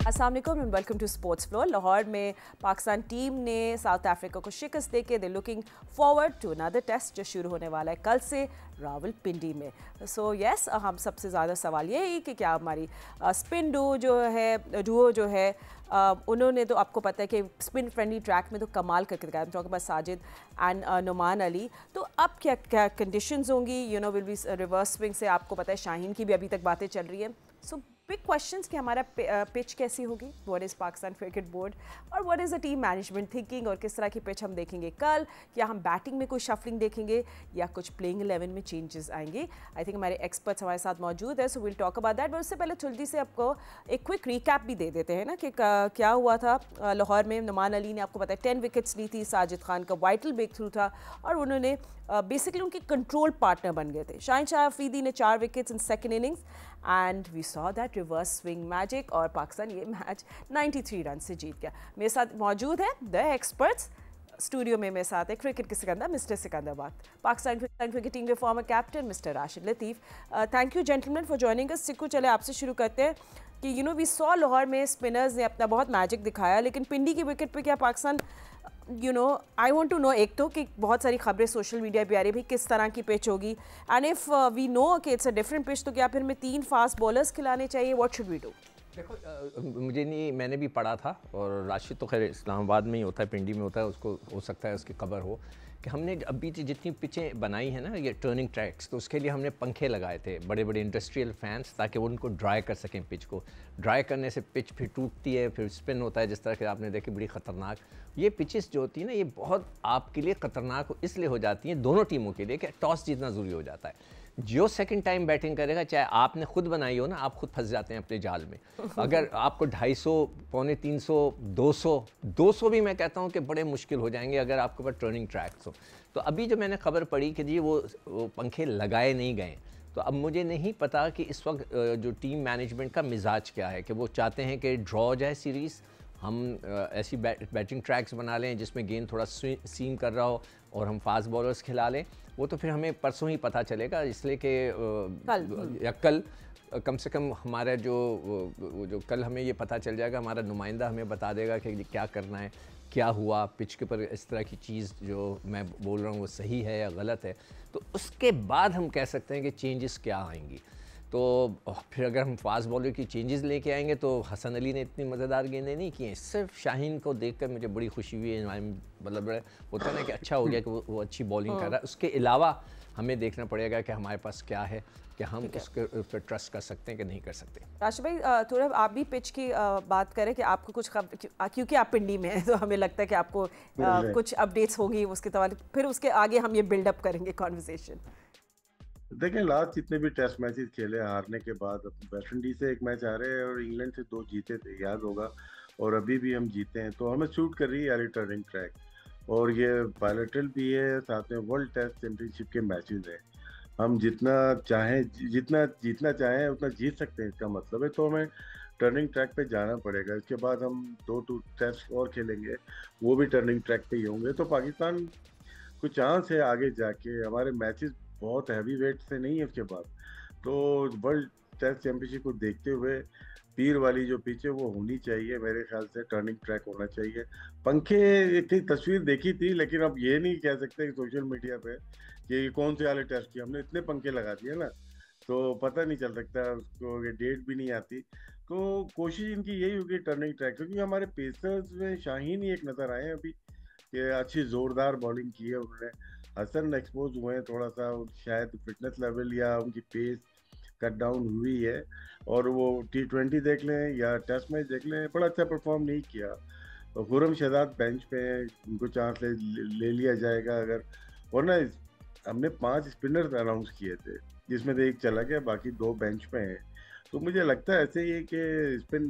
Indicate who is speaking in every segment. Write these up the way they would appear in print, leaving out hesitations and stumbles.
Speaker 1: अस्सलाम वालेकुम and welcome to sports floor. Lahore में पाकिस्तान टीम ने साउथ अफ्रीका को शिकस्त देके they looking forward to another test जो शुरू होने वाला है कल से रावलपिंडी में। सो यस, हम सबसे ज़्यादा सवाल ये है कि क्या हमारी स्पिन डुओ जो है उन्होंने तो आपको पता है कि स्पिन फ्रेंडली ट्रैक में तो कमाल करके दिखाया। हम talking about Sajid and Noman Ali. तो अब क्या कंडीशंस होंगी, विल बी रिवर्स स्विंग से आपको पता है शाहीन की भी अभी तक बातें चल रही हैं। सो बिग क्वेश्चंस कि हमारा पिच कैसी होगी, what is Pakistan cricket board और what is the team management thinking, और किस तरह की पिच हम देखेंगे कल। या हम बैटिंग में कोई शफलिंग देखेंगे या कुछ प्लेइंग 11 में चेंजेस आएंगे। आई थिंक हमारे एक्सपर्ट्स हमारे साथ मौजूद है, so will talk about that. But उससे पहले जल्दी से आपको एक क्विक रिकैप भी दे देते हैं ना कि क्या हुआ था लाहौर में। नुमान अली ने आपको पता है 10 विकेट्स ली थी, साजिद खान का वाइटल ब्रेक थ्रू था और उन्होंने बेसिकली उनके कंट्रोल पार्टनर बन गए थे। शाहीन शाह अफरीदी ने 4 wickets in second innings and we saw that reverse swing magic और पाकिस्तान ये मैच 93 रन से जीत गया। मेरे साथ मौजूद है द एक्सपर्ट्स। स्टूडियो में मेरे साथ है क्रिकेट के सिकंदर मिस्टर सिकंदराबाद, पाकिस्तान क्रिकेट टीम के former captain mister Rashid Latif. Thank you gentleman for joining us. Sikku, चले आपसे शुरू करते हैं कि वी सॉ लाहौर में स्पिनर्स ने अपना बहुत मैजिक दिखाया, लेकिन पिंडी की विकेट पे क्या Pakistan I want to know, एक तो कि बहुत सारी खबरें सोशल मीडिया पे आ रही है भाई किस तरह की पिच होगी, एंड इफ़ वी नो कि इट्स अ डिफरेंट पिच, तो क्या फिर हमें 3 फास्ट बॉलर्स खिलाने चाहिए? What should we do?
Speaker 2: देखो, मुझे नहीं, मैंने भी पढ़ा था और राशिद तो खैर इस्लामाबाद में ही होता है, पिंडी में होता है, उसको हो सकता है उसकी खबर हो कि हमने अभी जितनी पिचें बनाई हैं ना ये टर्निंग ट्रैक्स, तो उसके लिए हमने पंखे लगाए थे, बड़े बड़े इंडस्ट्रियल फैंस, ताकि वो उनको ड्राई कर सकें पिच को। ड्राई करने से पिच फिर टूटती है, फिर स्पिन होता है, जिस तरह के आपने देखी बड़ी ख़तरनाक ये पिचेस जो होती है ना, ये बहुत आपके लिए ख़तरनाक इसलिए हो जाती हैं दोनों टीमों के लिए कि टॉस जीतना ज़रूरी हो जाता है। जो सेकंड टाइम बैटिंग करेगा, चाहे आपने खुद बनाई हो ना, आप खुद फंस जाते हैं अपने जाल में। अगर आपको 250, पौने 300, 200 भी मैं कहता हूं कि बड़े मुश्किल हो जाएंगे अगर आपके पास टर्निंग ट्रैक्स हो। तो अभी जो मैंने खबर पढ़ी कि जी वो पंखे लगाए नहीं गए, तो अब मुझे नहीं पता कि इस वक्त जो टीम मैनेजमेंट का मिजाज क्या है, कि वो चाहते हैं कि ड्रॉ हो जाए सीरीज़, हम ऐसी बैटिंग ट्रैक्स बना लें जिसमें गेंद थोड़ा सीम कर रहा हो और हम फास्ट बॉलर्स खिला लें। वो तो फिर हमें परसों ही पता चलेगा, इसलिए कि या कल कम से कम हमारा जो कल हमें ये पता चल जाएगा, हमारा नुमाइंदा हमें बता देगा कि क्या करना है, क्या हुआ पिच के ऊपर, इस तरह की चीज़ जो मैं बोल रहा हूँ वो सही है या गलत है। तो उसके बाद हम कह सकते हैं कि चेंजेस क्या आएंगी। तो फिर अगर हम फास्ट बॉलर की चेंजेस लेके आएंगे तो हसन अली ने इतनी मज़ेदार गेंदें नहीं की हैं। सिर्फ शाहीन को देखकर मुझे बड़ी खुशी हुई है, मतलब बड़ा होता है ना कि अच्छा हो गया कि वो अच्छी बॉलिंग कर रहा है। उसके अलावा हमें देखना पड़ेगा कि हमारे पास क्या है, कि हम उसके पर ट्रस्ट कर सकते हैं कि नहीं कर सकते।
Speaker 1: राशिद भाई, थोड़ा आप भी पिच की बात करें कि आपको कुछ खबर, क्योंकि आप पिंडी में हैं तो हमें लगता है कि आपको कुछ अपडेट्स होगी उसके तवाले, फिर उसके आगे हम ये बिल्डअप करेंगे कॉन्वर्सेशन।
Speaker 3: देखें, लास्ट जितने भी टेस्ट मैचेस खेले हारने के बाद, वेस्ट इंडीज से एक मैच हारे और इंग्लैंड से 2 जीते थे, याद होगा, और अभी भी हम जीते हैं, तो हमें सूट कर रही है यार टर्निंग ट्रैक। और ये बायलैटरल भी है, साथ में वर्ल्ड टेस्ट चैंपियनशिप के मैचेस हैं, हम जितना जीतना चाहें उतना जीत सकते हैं, इसका मतलब है। तो हमें टर्निंग ट्रैक पे जाना पड़ेगा। इसके बाद हम 2 टेस्ट और खेलेंगे, वो भी टर्निंग ट्रैक पे ही होंगे। तो पाकिस्तान को चांस है आगे जाके, हमारे मैचेस बहुत हैवी वेट से नहीं है उसके बाद। तो वर्ल्ड टेस्ट चैंपियनशिप को देखते हुए पीर वाली जो पिच है वो होनी चाहिए, मेरे ख्याल से टर्निंग ट्रैक होना चाहिए। पंखे की तस्वीर देखी थी, लेकिन अब ये नहीं कह सकते कि सोशल मीडिया पे कि कौन से वाले टेस्ट किए, हमने इतने पंखे लगा दिए ना, तो पता नहीं चल सकता उसको, डेट भी नहीं आती। तो कोशिश इनकी यही होगी टर्निंग ट्रैक, क्योंकि हमारे पेसर्स में शाहीन ही एक नज़र आए अभी कि अच्छी ज़ोरदार बॉलिंग की है उन्होंने। हसन एक्सपोज हुए हैं थोड़ा सा, शायद फिटनेस लेवल या उनकी पेस कट डाउन हुई है, और वो T20 देख लें या टेस्ट मैच देख लें, बड़ा अच्छा परफॉर्म नहीं किया। तो खुरम शहजाद बेंच पे हैं, उनको चांस ले लिया जाएगा अगर, वरना हमने 5 स्पिनर्स अनाउंस किए थे जिसमें से एक चला गया, बाकी 2 बेंच पे हैं। तो मुझे लगता है ऐसे ही कि स्पिन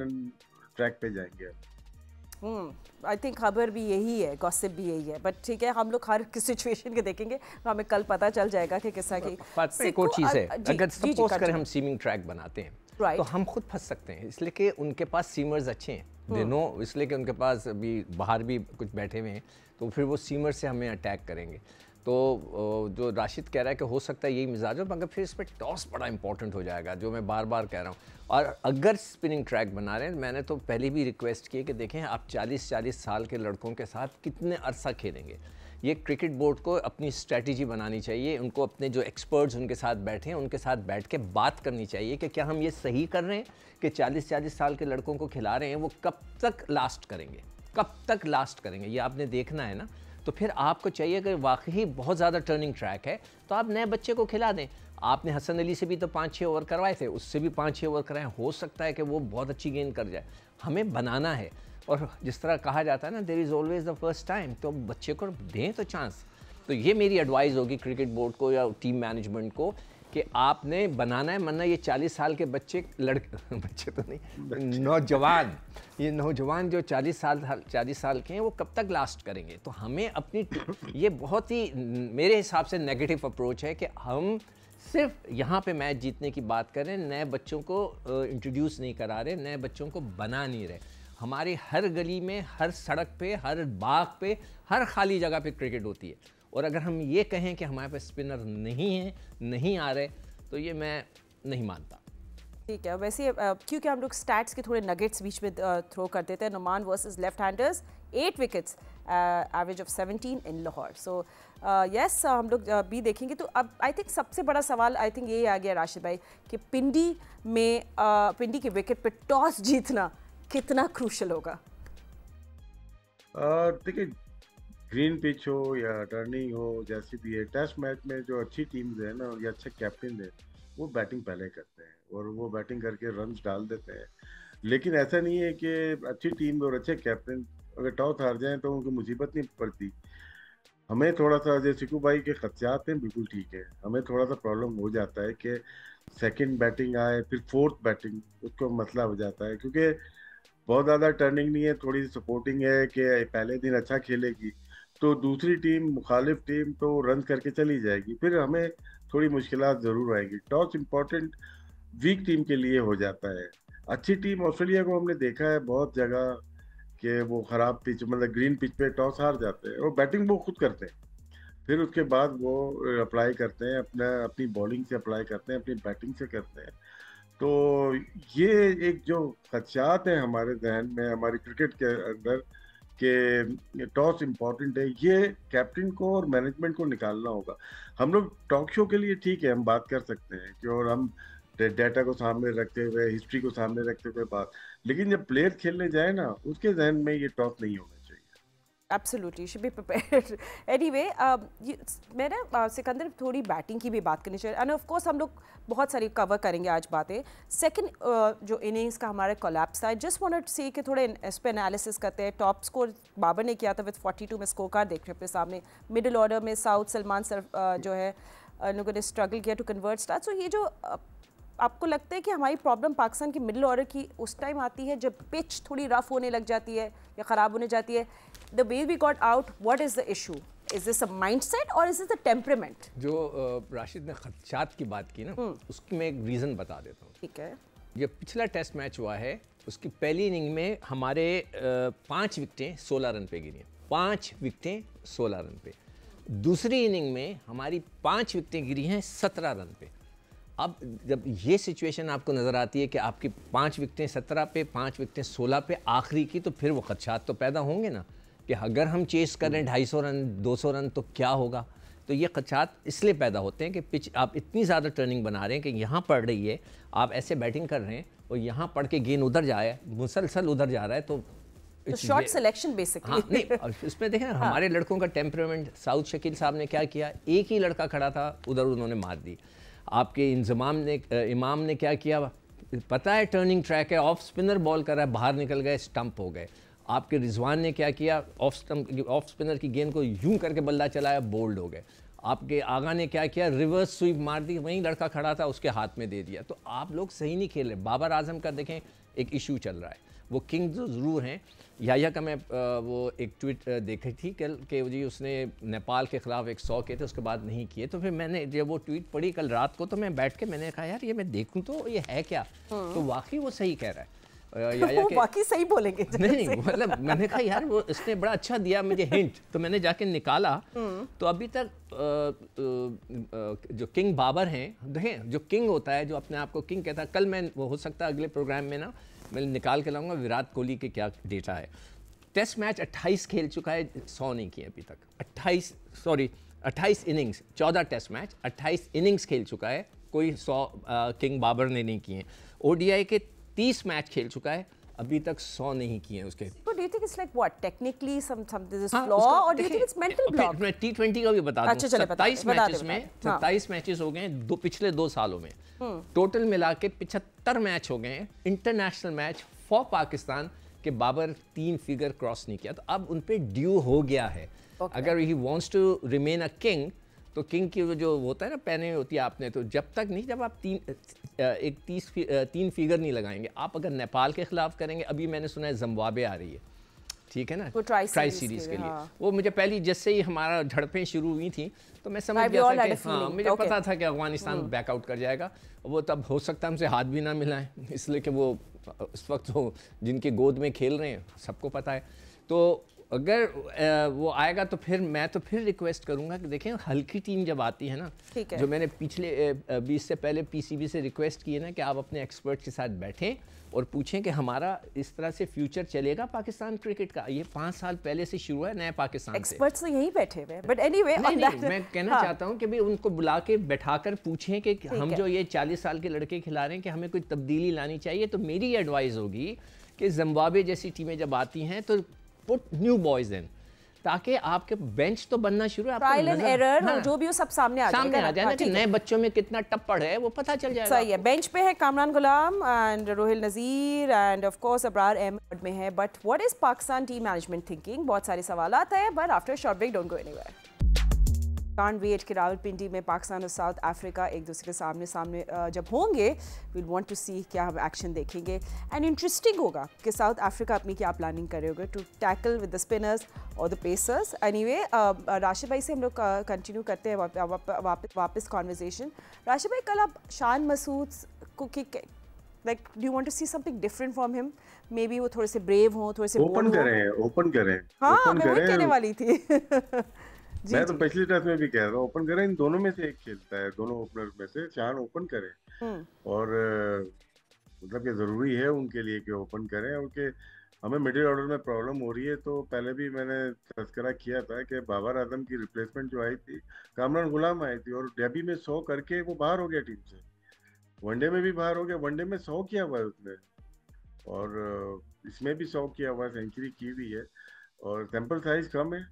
Speaker 3: ट्रैक पे जाएंगे।
Speaker 1: आई थिंक खबर भी यही है, गॉसिप भी यही है, बट ठीक है, हम लोग हर सिचुएशन के देखेंगे, तो हमें कल पता चल जाएगा कि किस तरह की।
Speaker 2: एक और चीज़ है, अगर सपोज करें हम सीमिंग ट्रैक बनाते हैं तो हम खुद फंस सकते हैं, इसलिए कि उनके पास सीमर्स अच्छे हैं, दे नो, इसलिए कि उनके पास अभी बाहर भी कुछ बैठे हुए हैं, तो फिर वो सीमर से हमें अटैक करेंगे। तो जो राशिद कह रहा है कि हो सकता है यही मिजाज हो, मगर फिर इस पर टॉस बड़ा इंपॉर्टेंट हो जाएगा, जो मैं बार बार कह रहा हूँ। और अगर स्पिनिंग ट्रैक बना रहे हैं, मैंने तो पहले भी रिक्वेस्ट की कि देखें आप 40-40 साल के लड़कों के साथ कितने अरसा खेलेंगे। ये क्रिकेट बोर्ड को अपनी स्ट्रेटजी बनानी चाहिए, उनको अपने जो एक्सपर्ट्स उनके साथ बैठे हैं उनके साथ बैठ के बात करनी चाहिए कि क्या हम ये सही कर रहे हैं कि 40-40 साल के लड़कों को खिला रहे हैं, वो कब तक लास्ट करेंगे, कब तक लास्ट करेंगे, ये आपने देखना है ना। तो फिर आपको चाहिए कि वाकई बहुत ज़्यादा टर्निंग ट्रैक है तो आप नए बच्चे को खिला दें। आपने हसन अली से भी तो 5-6 ओवर करवाए थे, उससे भी 5-6 ओवर कराएं, हो सकता है कि वो बहुत अच्छी गेंद कर जाए। हमें बनाना है, और जिस तरह कहा जाता है ना, there is always the first time, तो बच्चे को दें तो चांस। तो ये मेरी एडवाइस होगी क्रिकेट बोर्ड को या टीम मैनेजमेंट को कि आपने बनाना है, वरना ये 40 साल के बच्चे बच्चे तो नहीं, नौजवान, ये नौजवान जो 40 साल के हैं वो कब तक लास्ट करेंगे। तो हमें अपनी ये बहुत ही मेरे हिसाब से नेगेटिव अप्रोच है कि हम सिर्फ यहाँ पे मैच जीतने की बात कर रहे हैं, नए बच्चों को इंट्रोड्यूस नहीं करा रहे, नए बच्चों को बना नहीं रहे। हमारी हर गली में, हर सड़क पे, हर बाग पे, हर खाली जगह पे क्रिकेट होती है, और अगर हम ये कहें कि हमारे पास स्पिनर नहीं है, नहीं आ रहे, तो ये मैं नहीं मानता।
Speaker 1: ठीक है, वैसे क्योंकि हम लोग स्टैट्स के थोड़े नगेट्स बीच में थ्रो कर देते हैं। Noman versus left handers, 8 wickets, average of 17 in Lahore. So yes, हम लोग भी देखेंगे। तो अब आई थिंक सबसे बड़ा सवाल आई थिंक ये आ गया राशिद भाई कि पिंडी में पिंडी के विकेट पे टॉस जीतना कितना क्रूशल होगा।
Speaker 3: देखिए, ग्रीन पिच हो या टर्निंग हो, जैसे भी है, टेस्ट मैच में जो अच्छी टीम्स है ना या अच्छे कैप्टन है, वो बैटिंग पहले करते हैं और वो बैटिंग करके रन्स डाल देते हैं। लेकिन ऐसा नहीं है कि अच्छी टीम और अच्छे कैप्टन अगर टॉस हार जाएं तो उनको मुसीबत नहीं पड़ती। हमें थोड़ा सा, जैसे सिकू भाई के खदशात हैं, बिल्कुल ठीक है, हमें थोड़ा सा प्रॉब्लम हो जाता है कि सेकंड बैटिंग आए फिर फोर्थ बैटिंग, उसको मसला हो जाता है, क्योंकि बहुत ज़्यादा टर्निंग नहीं है, थोड़ी सी सपोर्टिंग है कि पहले दिन अच्छा खेलेगी तो दूसरी टीम, मुखालिफ टीम तो रन करके चली जाएगी, फिर हमें थोड़ी मुश्किलात ज़रूर आएगी। टॉस इम्पोर्टेंट वीक टीम के लिए हो जाता है। अच्छी टीम ऑस्ट्रेलिया को हमने देखा है बहुत जगह कि वो ख़राब पिच, मतलब ग्रीन पिच पे टॉस हार जाते हैं और बैटिंग वो खुद करते हैं, फिर उसके बाद वो अप्लाई करते हैं, अपनी बॉलिंग से अप्लाई करते हैं, अपनी बैटिंग से करते हैं। तो ये एक जो खदशात हैं हमारे जहन में, हमारी क्रिकेट के अंदर, कि टॉस इम्पॉर्टेंट है, ये कैप्टन को और मैनेजमेंट को निकालना होगा। हम लोग टॉक शो के लिए ठीक है, हम बात कर सकते हैं कि, और हम डेटा को सामने रखते हुए, हिस्ट्री को सामने रखते हुए बात, लेकिन जब प्लेयर खेलने जाए ना, उसके जहन में ये टॉस नहीं होना चाहिए।
Speaker 1: Absolutely, should be prepared. Anyway, मैं ना सिकंदर थोड़ी बैटिंग की भी बात करनी चाहिए, एंड ऑफ कोर्स हम लोग बहुत सारी कवर करेंगे आज बातें। सेकंड जो इनिंग्स का हमारा कोलैप्स था, जस्ट वांटेड टू सी कि थोड़े इस पे एनालिसिस करते हैं। टॉप स्कोर बाबर ने किया था विद 42 में, स्कोर कार्ड देख रहे हैं अपने सामने। मिडिल ऑर्डर में साउथ सलमान सर जो है लोगों ने स्ट्रगल किया टू कन्वर्ट स्टार्ट। सो ये जो आपको लगता है कि हमारी प्रॉब्लम पाकिस्तान की मिडिल ऑर्डर की उस टाइम आती है जब पिच थोड़ी रफ होने लग जाती है या ख़राब होने जाती है? The way we got out, what is the issue? Is this a mindset or is this a temperament?
Speaker 2: जो राशिद ने खदशात की बात की ना, उसकी मैं एक रीज़न बता देता हूँ।
Speaker 1: ठीक है।
Speaker 2: ये पिछला टेस्ट मैच हुआ है, उसकी पहली इनिंग में हमारे 5 विकेटें 16 रन पे गिरी हैं, 5 विकेटें 16 रन पे। दूसरी इनिंग में हमारी 5 विकेटें गिरी हैं 17 रन पे। अब जब ये सिचुएशन आपको नज़र आती है कि आपकी 5 विकेटें 17 पे, 5 विकेटें 16 पे आखिरी की, तो फिर वो खदशात तो पैदा होंगे ना कि अगर हम चेस कर रहे हैं 250 रन 200 रन तो क्या होगा। तो ये खदशात इसलिए पैदा होते हैं कि पिच आप इतनी ज़्यादा टर्निंग बना रहे हैं कि यहाँ पड़ रही है, आप ऐसे बैटिंग कर रहे हैं और यहाँ पड़ के गेंद उधर जाए, मुसलसल उधर जा रहा है, तो
Speaker 1: शॉर्ट सिलेक्शन बेसिकली।
Speaker 2: हाँ, नहीं, इसमें देखें हमारे लड़कों का टेम्परामेंट। साउथ शकील साहब ने क्या किया, एक ही लड़का खड़ा था, उधर उन्होंने मार दी। आपके इमाम ने क्या किया, पता है टर्निंग ट्रैक है, ऑफ स्पिनर बॉल कर रहा है, बाहर निकल गए, स्टंप हो गए। आपके रिजवान ने क्या किया, ऑफ स्पिनर की गेंद को यूं करके बल्ला चलाया, बोल्ड हो गए। आपके आगा ने क्या किया, रिवर्स स्वीप मार दी, वहीं लड़का खड़ा था उसके हाथ में दे दिया। तो आप लोग सही नहीं खेल रहे। बाबर आजम का देखें एक इशू चल रहा है, वो किंग जो ज़रूर हैं। याया का मैं वो एक ट्वीट देखी थी कल कि जी उसने नेपाल के ख़िलाफ़ 100 किए थे, उसके बाद नहीं किए। तो फिर मैंने जब वो ट्वीट पढ़ी कल रात को, तो मैं बैठ के मैंने कहा यार ये मैं देखूं तो ये है क्या। तो वाकई वो सही कह रहा है। याया
Speaker 1: वो
Speaker 2: के
Speaker 1: बाकी सही बोलेंगे
Speaker 2: नहीं मतलब मैंने कहा यार वो इसने बड़ा अच्छा दिया मुझे हिंट, तो मैंने जाके निकाला तो अभी तक जो किंग बाबर हैं, देखें जो किंग होता है, जो अपने आप को किंग कहता है, कल मैं वो हो सकता है अगले प्रोग्राम में ना मैं निकाल के लाऊंगा विराट कोहली के क्या डेटा है। टेस्ट मैच 28 खेल चुका है, 100 नहीं किए अभी तक। 28 इनिंग्स, 14 टेस्ट मैच, 28 इनिंग्स खेल चुका है, कोई 100 किंग बाबर ने नहीं किए। ओडीआई के 30 मैच खेल चुका है, अभी तक 100 नहीं किए उसके।
Speaker 1: But do you think it's like what? Technically something is flaw or do you think it's mental block?
Speaker 2: मैं T20 का भी बता दूं।
Speaker 1: अच्छा, चलिए,
Speaker 2: 27
Speaker 1: बता
Speaker 2: मैचेस
Speaker 1: दे,
Speaker 2: में
Speaker 1: बता दे।
Speaker 2: 27 मैचेस हो गए हैं पिछले 2 सालों में। टोटल मिला के 75 मैच हो गए हैं इंटरनेशनल मैच फॉर पाकिस्तान के बाबर 3 फिगर क्रॉस नहीं किया, तो अब उन पे ड्यू हो गया है। अगर he wants to remain a king, तो किंग की जो होता है ना पहने होती है आपने, तो जब तक नहीं, जब आप 3 फिगर नहीं लगाएंगे। आप अगर नेपाल के खिलाफ करेंगे, अभी मैंने सुना है जिम्बाब्वे आ रही है, ठीक है ना,
Speaker 1: वो ट्राई
Speaker 2: सीरीज के लिए।
Speaker 1: हाँ।
Speaker 2: वो मुझे पहले जैसे ही हमारा झड़पें शुरू हुई थी तो मैं समझ
Speaker 1: We
Speaker 2: गया
Speaker 1: all
Speaker 2: था
Speaker 1: had
Speaker 2: कि
Speaker 1: a feeling.
Speaker 2: मुझे
Speaker 1: Okay.
Speaker 2: पता था कि अफगानिस्तान बैकआउट कर जाएगा। वो तब हो सकता है हमसे हाथ भी ना मिलाएं, इसलिए कि वो उस वक्त वो जिनके गोद में खेल रहे हैं सबको पता है। तो अगर वो आएगा तो फिर मैं तो फिर रिक्वेस्ट करूंगा कि देखें हल्की टीम जब आती है ना, जो मैंने पिछले 20 से पहले पीसीबी से रिक्वेस्ट की है ना कि आप अपने एक्सपर्ट के साथ बैठें और पूछें कि हमारा इस तरह से फ्यूचर चलेगा पाकिस्तान क्रिकेट का। ये 5 साल पहले से शुरू है नए पाकिस्तान से।
Speaker 1: एक्सपर्ट्स तो यहीं बैठे हुए, बट एनीवे
Speaker 2: मैं कहना चाहता हूँ कि भाई उनको बुला के बैठाकर पूछें कि हम जो ये 40 साल के लड़के खिला रहे हैं कि हमें कोई तब्दीली लानी चाहिए। तो मेरी एडवाइस होगी कि जिम्बाब्वे जैसी टीमें जब आती हैं तो पुट न्यू बॉयज इन, ताकि आपके बेंच तो बनना शुरू है,
Speaker 1: ट्रायल एंड एरर जो भी हो सब सामने आ
Speaker 2: जाए ना कि नए बच्चों में कितना टप्पड़ है वो पता चल जाएगा।
Speaker 1: सही है। बेंच पे है Kamran Ghulam and Rohail Nazir and of course Abrar Ahmed में है। But what is Pakistan team management thinking? बहुत सारे सवाल आते हैं, but after short break don't go anywhere. Can't wait कि रावलपिंडी में पाकिस्तान और साउथ अफ्रीका एक दूसरे के सामने सामने जब होंगे, वील वांट टू सी क्या हम एक्शन देखेंगे। एंड इंटरेस्टिंग होगा कि साउथ अफ्रीका अपनी क्या प्लानिंग कर रहे होंगे to tackle with the spinners और द पेसर्स। एनीवे राशिद भाई से हम लोग कंटिन्यू करते हैं वापस कॉन्वर्जेसन। राशिद भाई, कल आप शान मसूद को like do you want to see something different from him? Maybe वो थोड़े से ब्रेव हों, थोड़े से
Speaker 3: ओपन करें।
Speaker 1: हाँ, मैं वही कहने वाली थी।
Speaker 3: मैं तो पिछली टेस्ट में भी कह रहा हूँ ओपन करें, इन दोनों में से एक खेलता है, दोनों ओपनर में से शान ओपन करें। और मतलब कि जरूरी है उनके लिए कि ओपन करें, और कि हमें मिडिल ऑर्डर में प्रॉब्लम हो रही है। तो पहले भी मैंने तस्करा किया था कि बाबर आजम की रिप्लेसमेंट जो आई थी, कामरान गुलाम आई थी, और डेबी में 100 करके वो बाहर हो गया टीम से। वनडे में भी बाहर हो गया, वनडे में 100 किया हुआ है उसने, और इसमें भी 100 किया हुआ है, सेंचुरी की हुई है, और सैंपल साइज कम है।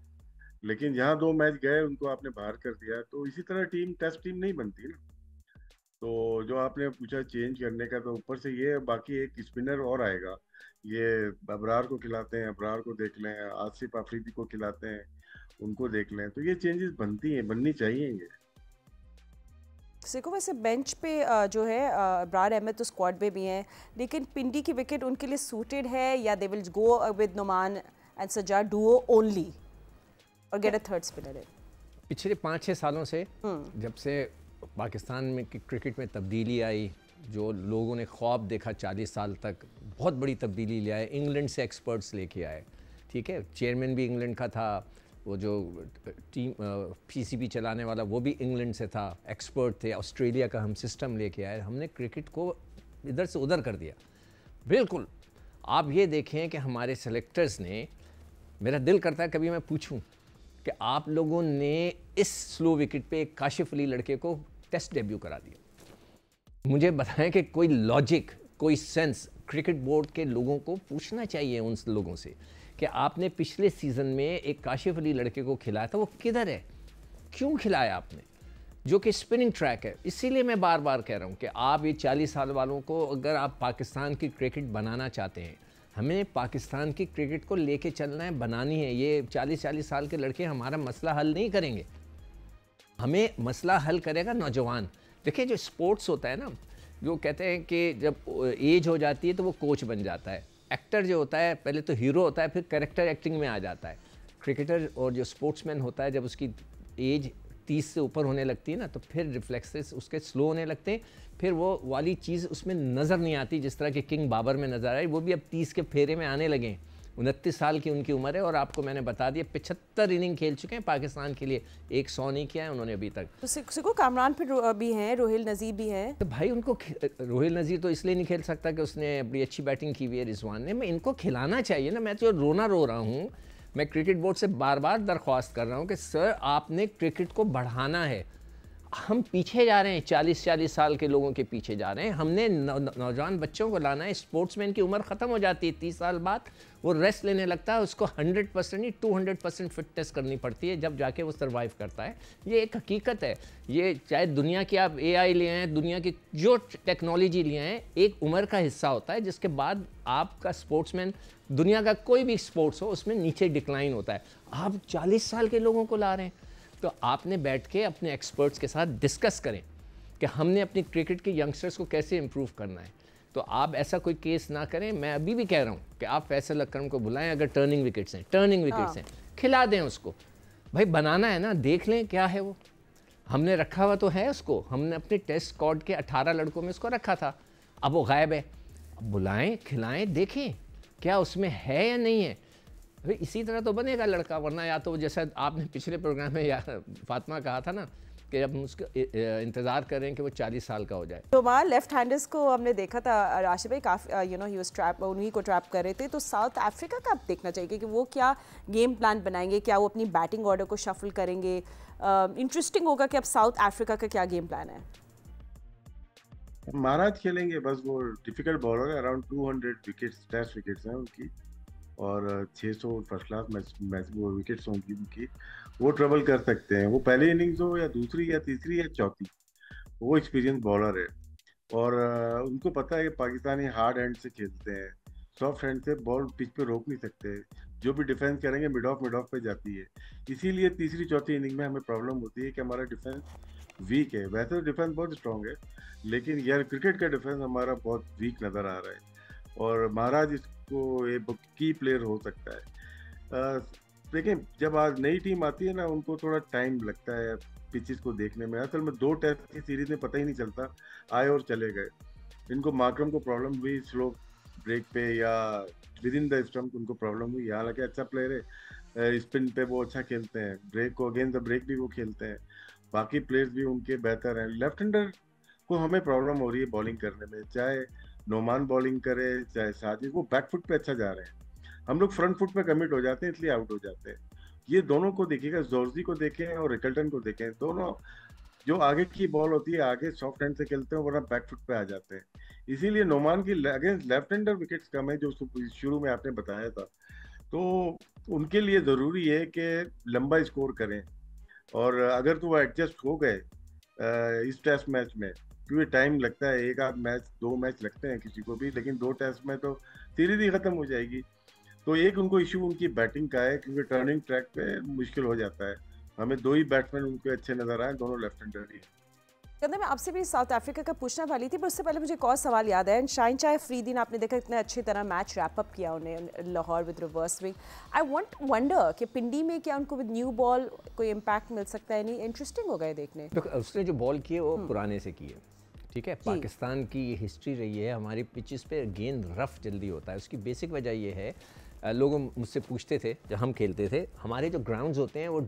Speaker 3: लेकिन जहाँ 2 मैच गए उनको आपने बाहर कर दिया। तो इसी तरह टेस्ट टीम नहीं बनती ना। तो जो आपने पूछा चेंज करने का, तो ऊपर से ये बाकी एक स्पिनर और आएगा, ये अबरार को खिलाते हैं, अबरार को देख लें, आसिफ अफरीदी को खिलाते हैं, उनको देख लें। तो ये चेंजेस बननी चाहिए। ये
Speaker 1: देखो वैसे बेंच पे जो है अब्रार अहमद तो स्क्वाड में भी हैं, लेकिन पिंडी की विकेट उनके लिए सूटेड है या they will go with Noman and Sajjad duo only और गेट अ थर्ड स्पिनर?
Speaker 2: पिछले 5-6 सालों से जब से पाकिस्तान में क्रिकेट में तब्दीली आई, जो लोगों ने ख्वाब देखा 40 साल तक, बहुत बड़ी तब्दीली ले आए। इंग्लैंड से एक्सपर्ट्स लेके आए, ठीक है, चेयरमैन भी इंग्लैंड का था, वो जो टीम पीसीबी चलाने वाला वो भी इंग्लैंड से था, एक्सपर्ट थे। ऑस्ट्रेलिया का हम सिस्टम लेके आए, हमने क्रिकेट को इधर से उधर कर दिया। बिल्कुल आप ये देखें कि हमारे सेलेक्टर्स ने, मेरा दिल करता है कभी मैं पूछूं कि आप लोगों ने इस स्लो विकेट पे एक काशिफ अली लड़के को टेस्ट डेब्यू करा दिया। मुझे बताएं कि कोई लॉजिक, कोई सेंस क्रिकेट बोर्ड के लोगों को पूछना चाहिए उन लोगों से कि आपने पिछले सीज़न में एक काशिफ अली लड़के को खिलाया था, वो किधर है, क्यों खिलाया आपने, जो कि स्पिनिंग ट्रैक है। इसीलिए मैं बार बार कह रहा हूँ कि आप ये 40 साल वालों को, अगर आप पाकिस्तान की क्रिकेट बनाना चाहते हैं, हमें पाकिस्तान की क्रिकेट को लेके चलना है, बनानी है। ये 40-40 साल के लड़के हमारा मसला हल नहीं करेंगे, हमें मसला हल करेगा नौजवान। देखिए जो स्पोर्ट्स होता है ना, जो कहते हैं कि जब एज हो जाती है तो वो कोच बन जाता है। एक्टर जो होता है पहले तो हीरो होता है, फिर कैरेक्टर एक्टिंग में आ जाता है। क्रिकेटर और जो स्पोर्ट्समैन होता है, जब उसकी एज 30 से ऊपर होने लगती है ना, तो फिर रिफ्लेक्सेस उसके स्लो होने लगते हैं, फिर वो वाली चीज़ उसमें नज़र नहीं आती जिस तरह के किंग बाबर में नज़र आई। वो भी अब 30 के फेरे में आने लगे हैं। 29 साल की उनकी उम्र है और आपको मैंने बता दिया 75 इनिंग खेल चुके हैं पाकिस्तान के लिए, एक 100 नहीं किया है उन्होंने अभी तक।
Speaker 1: तो सिको कामरान फिर भी हैं, रोहिल नज़ीर भी हैं।
Speaker 2: तो भाई उनको रोहिल नज़ीर तो इसलिए नहीं खेल सकता कि उसने बड़ी अच्छी बैटिंग की हुई है रिजवान ने। मैं इनको खिलाना चाहिए ना, मैं तो रोना रो रहा हूँ। मैं क्रिकेट बोर्ड से बार बार दरख्वास्त कर रहा हूँ कि सर आपने क्रिकेट को बढ़ाना है। हम पीछे जा रहे हैं, 40-40 साल के लोगों के पीछे जा रहे हैं। हमने नौजवान बच्चों को लाना है। स्पोर्ट्समैन की उम्र ख़त्म हो जाती है 30 साल बाद, वो रेस्ट लेने लगता है। उसको 100% नहीं 200% फिटनेस करनी पड़ती है, जब जाके वो सर्वाइव करता है। ये एक हकीकत है। ये चाहे दुनिया की आप AI ले आएँ, दुनिया की जो टेक्नोलॉजी ले आएँ, एक उम्र का हिस्सा होता है जिसके बाद आपका स्पोर्ट्समैन, दुनिया का कोई भी स्पोर्ट्स हो, उसमें नीचे डिक्लाइन होता है। आप 40 साल के लोगों को ला रहे हैं, तो आपने बैठ के अपने एक्सपर्ट्स के साथ डिस्कस करें कि हमने अपनी क्रिकेट के यंगस्टर्स को कैसे इम्प्रूव करना है। तो आप ऐसा कोई केस ना करें। मैं अभी भी कह रहा हूँ कि आप फैसल अकरम को बुलाएं, अगर टर्निंग विकेट्स हैं खिला दें उसको। भाई बनाना है ना, देख लें क्या है वो। हमने रखा हुआ तो है उसको, हमने अपने टेस्ट स्क्वाड के 18 लड़कों में उसको रखा था, अब वो गायब है। बुलाएं, खिलाएं, देखें क्या उसमें है या नहीं है। भाई इसी तरह तो बनेगा लड़का, वरना या तो जैसा आपने पिछले प्रोग्राम में या फातिमा कहा था ना कि जब हम उसका इंतज़ार कर रहे हैं कि वो 40 साल का हो जाए।
Speaker 1: तो वहाँ लेफ्ट हैंडर्स को हमने देखा था राशिद भाई, काफ़ी ही वाज ट्रैप, उन्हीं को ट्रैप कर रहे थे। तो साउथ अफ्रीका का आप देखना चाहिए कि वो क्या गेम प्लान बनाएंगे, क्या वो अपनी बैटिंग ऑर्डर को शफल करेंगे। इंटरेस्टिंग होगा कि अब साउथ अफ्रीका का क्या गेम प्लान है।
Speaker 3: महाराज खेलेंगे बस, वो डिफिकल्ट बॉलर है। अराउंड 200 विकेट्स, टेस्ट विकेट्स हैं उनकी, और 600 फर्स्ट क्लास मैच वो विकेट्स होंगी उनकी। वो ट्रबल कर सकते हैं। वो पहली इनिंग्स हो या दूसरी या तीसरी या चौथी, वो एक्सपीरियंस बॉलर है। और उनको पता है कि पाकिस्तानी हार्ड हैंड से खेलते हैं, सॉफ्ट हैंड से बॉल पिच पे रोक नहीं सकते। जो भी डिफेंस करेंगे मिड ऑफ पे जाती है। इसीलिए तीसरी चौथी इनिंग में हमें प्रॉब्लम होती है कि हमारा डिफेंस वीक है। वैसे तो डिफेंस बहुत स्ट्रॉन्ग है, लेकिन यार क्रिकेट का डिफेंस हमारा बहुत वीक नज़र आ रहा है। और महाराज इसको एक की प्लेयर हो सकता है। देखिए जब आज नई टीम आती है ना, उनको थोड़ा टाइम लगता है पिचेस को देखने में। असल में 2 टेस्ट की सीरीज में पता ही नहीं चलता, आए और चले गए। इनको मार्करम को प्रॉब्लम हुई स्लो ब्रेक पे या विद इन द स्टंप, उनको प्रॉब्लम हुई। हालांकि अच्छा प्लेयर है, स्पिन पे वो अच्छा खेलते हैं, ब्रेक को अगेंस्ट द ब्रेक भी वो खेलते हैं, बाकी प्लेयर्स भी उनके बेहतर हैं। लेफ्ट हैंडर को हमें प्रॉब्लम हो रही है बॉलिंग करने में, चाहे नोमान बॉलिंग करे चाहे साजिद, वो बैक फुट पे अच्छा जा रहे हैं। हम लोग फ्रंट फुट पे कमिट हो जाते हैं, इसलिए आउट हो जाते हैं। ये दोनों को देखिएगा, जॉर्जी को देखें और रिकल्टन को देखें, दोनों जो आगे की बॉल होती है आगे सॉफ्ट हैंड से खेलते हैं, वरना बैक फुट पे आ जाते हैं। इसीलिए नोमान की अगेंस्ट लेफ्ट हैंडर विकेट्स कम है, जो शुरू में आपने बताया था। तो उनके लिए ज़रूरी है कि लंबा स्कोर करें। और अगर तो वो एडजस्ट हो गए इस टेस्ट मैच में, क्योंकि टाइम लगता है, एक आध मैच 2 मैच लगते हैं किसी को भी, लेकिन 2 टेस्ट में तो सीरीज ही खत्म हो जाएगी। तो एक उनको इशू उनकी बैटिंग का है, क्योंकि टर्निंग ट्रैक पे मुश्किल हो जाता है। हमें 2 ही बैट्समैन उनके अच्छे नजर आए, दोनों लेफ्ट हैंडर ही।
Speaker 1: कहते मैं आपसे भी साउथ अफ्रीका का पूछना वाली थी, पर उससे पहले मुझे एक और सवाल याद है। शाइन चाहे अफरीदी, आपने देखा इतने अच्छी तरह मैच रैप अप किया उन्हें Lahore with reverse swing. I wonder कि पिंडी में क्या उनको विद न्यू बॉल कोई इम्पैक्ट मिल सकता है? नहीं, इंटरेस्टिंग हो गए देखने।
Speaker 2: तो उसने जो बॉल किए वो पुराने से किए, ठीक है। पाकिस्तान की ये हिस्ट्री रही है, हमारी पिचेस पे गेंद रफ जल्दी होता है। उसकी बेसिक वजह ये है, लोग मुझसे पूछते थे जब हम खेलते थे, हमारे जो ग्राउंड्स होते हैं वो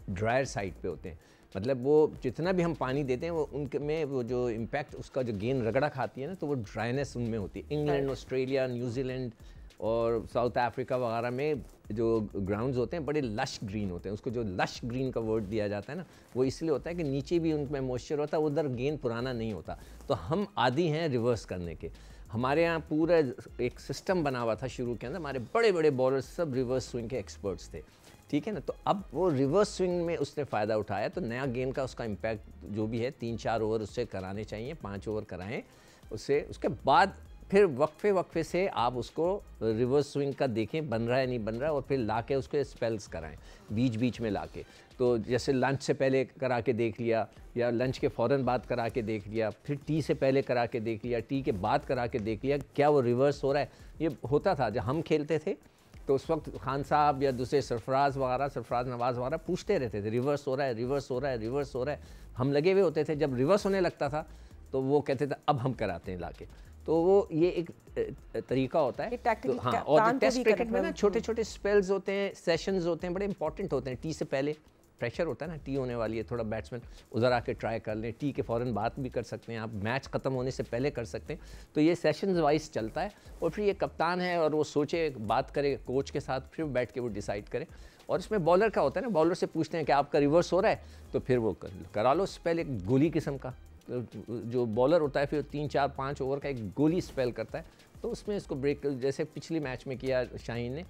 Speaker 2: ड्रायर साइड पे होते हैं, मतलब वो जितना भी हम पानी देते हैं वो उनके में वो जो इम्पैक्ट उसका जो गेंद रगड़ा खाती है ना, तो वो ड्राइनेस उनमें होती है। इंग्लैंड, ऑस्ट्रेलिया, न्यूजीलैंड और साउथ अफ्रीका वगैरह में जो ग्राउंड्स होते हैं बड़े लश ग्रीन होते हैं। उसको जो लश ग्रीन का वर्ड दिया जाता है ना, वो इसलिए होता है कि नीचे भी उनमें मॉइस्चर होता है, उधर गेंद पुराना नहीं होता। तो हम आदी हैं रिवर्स करने के। हमारे यहाँ पूरा एक सिस्टम बना हुआ था शुरू के अंदर, हमारे बड़े बड़े बॉलर्स सब रिवर्स स्विंग के एक्सपर्ट्स थे, ठीक है ना। तो अब वो रिवर्स स्विंग में उसने फ़ायदा उठाया, तो नया गेम का उसका इम्पैक्ट जो भी है 3-4 ओवर उससे कराने चाहिए, 5 ओवर कराएं उससे। उसके बाद फिर वक्फे से आप उसको रिवर्स स्विंग का देखें बन रहा है नहीं बन रहा है, और फिर ला के उसको स्पेल्स कराएं बीच में ला के। तो जैसे लंच से पहले करा के देख लिया, या लंच के फ़ौरन बाद करा के देख लिया, फिर टी से पहले करा के देख लिया, टी के बाद करा के देख लिया, क्या वो रिवर्स हो रहा है। ये होता था जब हम खेलते थे तो उस वक्त खान साहब या दूसरे सरफराज नवाज़ वगैरह पूछते रहते थे रिवर्स हो रहा है, रिवर्स हो रहा है, रिवर्स हो रहा है। हम लगे हुए होते थे, जब रिवर्स होने लगता था तो वो कहते थे अब हम कराते हैं लाके। तो वो ये एक तरीका होता है। तो हाँ, और टेस्ट क्रिकेट में ना छोटे छोटे स्पेल्स होते हैं, सेशंस होते हैं, बड़े इंपॉर्टेंट होते हैं। टी से पहले प्रेशर होता है ना, टी होने वाली है, थोड़ा बैट्समैन उधर आके ट्राई कर लें, टी के फ़ौरन बात भी कर सकते हैं आप, मैच ख़त्म होने से पहले कर सकते हैं। तो ये सेशंस वाइज चलता है और फिर ये कप्तान है और वो सोचे, बात करे कोच के साथ, फिर बैठ के वो डिसाइड करे। और इसमें बॉलर का होता है ना, बॉलर से पूछते हैं कि आपका रिवर्स हो रहा है, तो फिर वो करा लो स्पेल, एक गोली किस्म का जो बॉलर होता है, फिर 3, 4, 5 ओवर का एक गोली स्पेल करता है। तो उसमें इसको ब्रेक, जैसे पिछली मैच में किया शाहीन ने,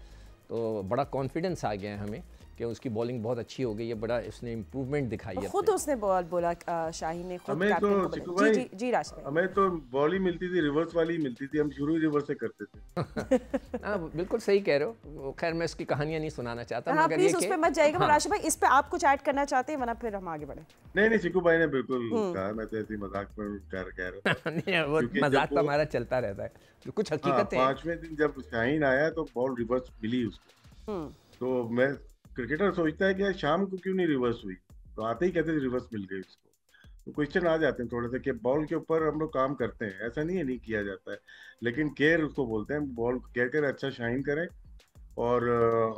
Speaker 2: तो बड़ा कॉन्फिडेंस आ गया है हमें कि उसकी बॉलिंग बहुत अच्छी हो गई है, बड़ा इसने इम्प्रूवमेंट दिखाई है।
Speaker 1: खुद उसने बोला शाहीन ने खुद
Speaker 3: हमें तो
Speaker 1: जी राशिद भाई,
Speaker 3: हमें तो बॉल ही मिलती थी, रिवर्स वाली मिलती थी, हम शुरू ही रिवर्स से करते थे।
Speaker 2: हाँ बिल्कुल सही कह रहे हो। खैर मैं इसकी कहानियां नहीं सुनाना चाहता,
Speaker 1: हाँ,
Speaker 2: मगर
Speaker 1: प्लीज उस पे मत जाइएगा।
Speaker 2: हाँ।
Speaker 1: राशिद भाई, इस पे आप कुछ ऐड करना चाहते हैं, वरना फिर हम आगे बढ़े।
Speaker 3: नहीं चिकू भाई ने बिल्कुल कहा, मैं तो ऐसी मजाक में कह रहा था।
Speaker 2: नहीं, वो मजाक तो हमारा चलता रहता है, कुछ हकीकत है।
Speaker 3: 5वें दिन जब शाहीन आया तो बॉल रिवर्स मिली उसको, तो मैं क्रिकेटर सोचता है कि यार शाम को क्यों नहीं रिवर्स हुई, तो आते ही कहते थे रिवर्स मिल गई उसको। तो क्वेश्चन आ जाते हैं थोड़े से कि बॉल के ऊपर हम लोग काम करते हैं, ऐसा नहीं है नहीं किया जाता है, लेकिन केयर उसको बोलते हैं, बॉल केयर कर अच्छा शाइन करें। और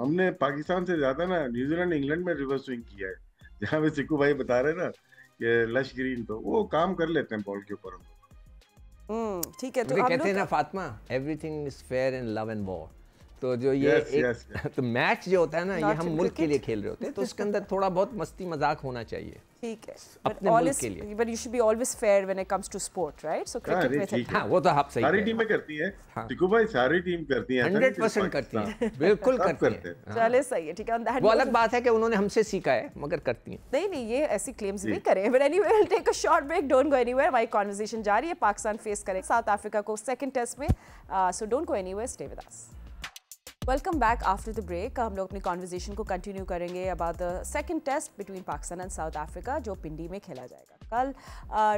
Speaker 3: हमने पाकिस्तान से ज्यादा ना न्यूजीलैंड इंग्लैंड में रिवर्स स्विंग किया है, जहाँ पे चिक्कू भाई बता रहे ना कि लश ग्रीन, तो वो काम कर लेते हैं बॉल के ऊपर हम लोग।
Speaker 1: ठीक है, तो
Speaker 2: कहते हैं ना Fatima, everything is fair in love and war. तो जो ये
Speaker 3: yes.
Speaker 2: तो मैच जो होता है ना, ये हम मुल्क के लिए खेल रहे होते हैं, तो उसके अंदर थोड़ा बहुत मस्ती मजाक होना चाहिए।
Speaker 1: ठीक है,
Speaker 2: अपने मुल्क के लिए।
Speaker 1: but you should be always fair when it comes to sport, right? So cricket में
Speaker 2: हाँ, वो तो आप सही
Speaker 3: सारी टीमें करती हैं, चिकू भाई सारी टीम करती हैं,
Speaker 2: 100% करती हैं, बिल्कुल करते हैं।
Speaker 1: चले सही है, ठीक है।
Speaker 2: वो अलग बात है कि उन्होंने हमसे सीखा है, मगर करती हैं।
Speaker 1: नहीं, ये ऐसी क्लेम्स भी करें। But anyway, we'll take a short break. Don't go anywhere. हमारी कॉन्वर्सेशन जारी है। पाकिस्तान फेस करे साउथ अफ्रीका को सेकंड टेस्ट में, so don't go anywhere. Stay with us. Welcome back after the break. हम लोग अपनी कॉन्वर्जेशन को कंटिन्यू करेंगे about the second test between Pakistan and South Africa, जो पिंडी में खेला जाएगा कल।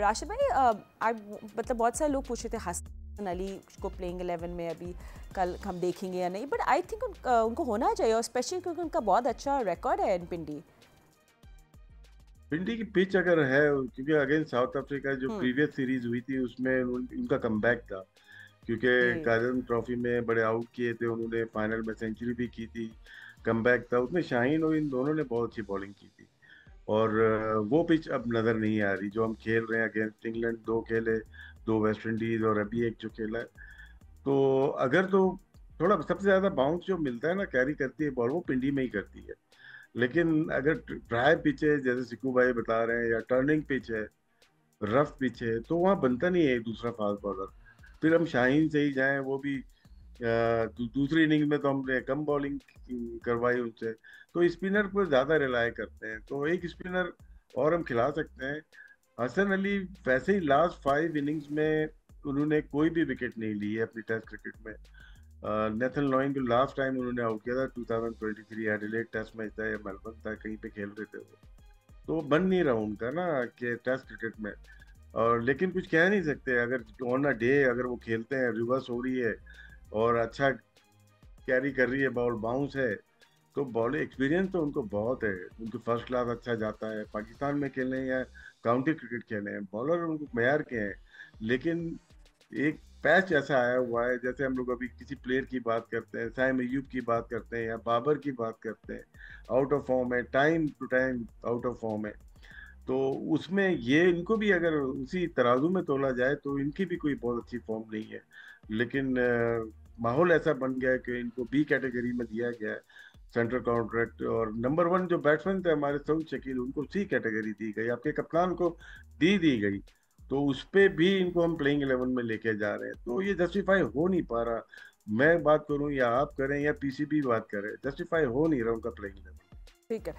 Speaker 1: राशिद भाई, मतलब बहुत सारे लोग पूछ रहे थे हसन अली को प्लेइंग 11 में अभी कल हम देखेंगे या नहीं, बट आई थिंक उनको होना चाहिए, और स्पेशली क्योंकि उनका बहुत अच्छा रिकॉर्ड है इन
Speaker 3: पिंडी की पिच अगर है, क्योंकि अगेंस्ट साउथ अफ्रीका जो प्रीवियस सीरीज हुई थी उसमें उनका कमबैक था, क्योंकि काजन ट्रॉफी में बड़े आउट किए थे उन्होंने, फाइनल में सेंचुरी भी की थी, कमबैक था उसमें। शाहीन और इन दोनों ने बहुत अच्छी बॉलिंग की थी, और वो पिच अब नज़र नहीं आ रही जो हम खेल रहे हैं अगेंस्ट इंग्लैंड। 2 खेले, 2 वेस्ट इंडीज और अभी एक जो खेला है। तो अगर तो थोड़ा सबसे ज़्यादा बाउंस जो मिलता है ना, कैरी करती है बॉल, वो पिंडी में ही करती है। लेकिन अगर ड्राई पिच है जैसे सिक्कू भाई बता रहे हैं, या टर्निंग पिच है, रफ पिच है, तो वहाँ बनता नहीं है दूसरा फास्ट बॉलर। फिर हम शाहीन से ही जाएं, वो भी दूसरी इनिंग में तो हमने कम बॉलिंग करवाई उनसे, तो स्पिनर पर ज़्यादा रिलाय करते हैं। तो एक स्पिनर और हम खिला सकते हैं। हसन अली वैसे ही लास्ट 5 इनिंग्स में उन्होंने कोई भी विकेट नहीं ली है अपनी टेस्ट क्रिकेट में। नेथन लॉइन को लास्ट टाइम उन्होंने आउट किया था 2023 एडिलेड टेस्ट मैच था या मेलबर्न था, कहीं पे खेल रहे थे वो, तो बन नहीं रहा उनका ना कि टेस्ट क्रिकेट में। और लेकिन कुछ कह नहीं सकते, अगर ऑन अ डे अगर वो खेलते हैं, रिवर्स हो रही है और अच्छा कैरी कर रही है बॉल, बाउंस है, तो बॉल एक्सपीरियंस तो उनको बहुत है। उनको फर्स्ट क्लास अच्छा जाता है, पाकिस्तान में खेलने या काउंटी क्रिकेट खेलने हैं, बॉलर उनको मैार के हैं। लेकिन एक पैच ऐसा आया हुआ है, जैसे हम लोग अभी किसी प्लेयर की बात करते हैं, साइम अय्यूब की बात करते हैं या बाबर की बात करते हैं, आउट ऑफ फॉर्म है, time to time out of form है। तो उसमें ये इनको भी अगर उसी तराजू में तोला जाए तो इनकी भी कोई बहुत अच्छी फॉर्म नहीं है। लेकिन माहौल ऐसा बन गया है कि इनको बी कैटेगरी में दिया गया है सेंट्रल कॉन्ट्रैक्ट, और नंबर 1 जो बैट्समैन थे हमारे सऊद शकील, उनको सी कैटेगरी दी गई, आपके कप्तान को दी गई, तो उस पे भी इनको हम प्लेइंग 11 में लेके जा रहे हैं। तो ये जस्टिफाई हो नहीं पा रहा, मैं बात करूं या आप करें या पीसीबी बात करें, जस्टिफाई हो नहीं रहा उनका प्लेइंग 11।
Speaker 1: ठीक है,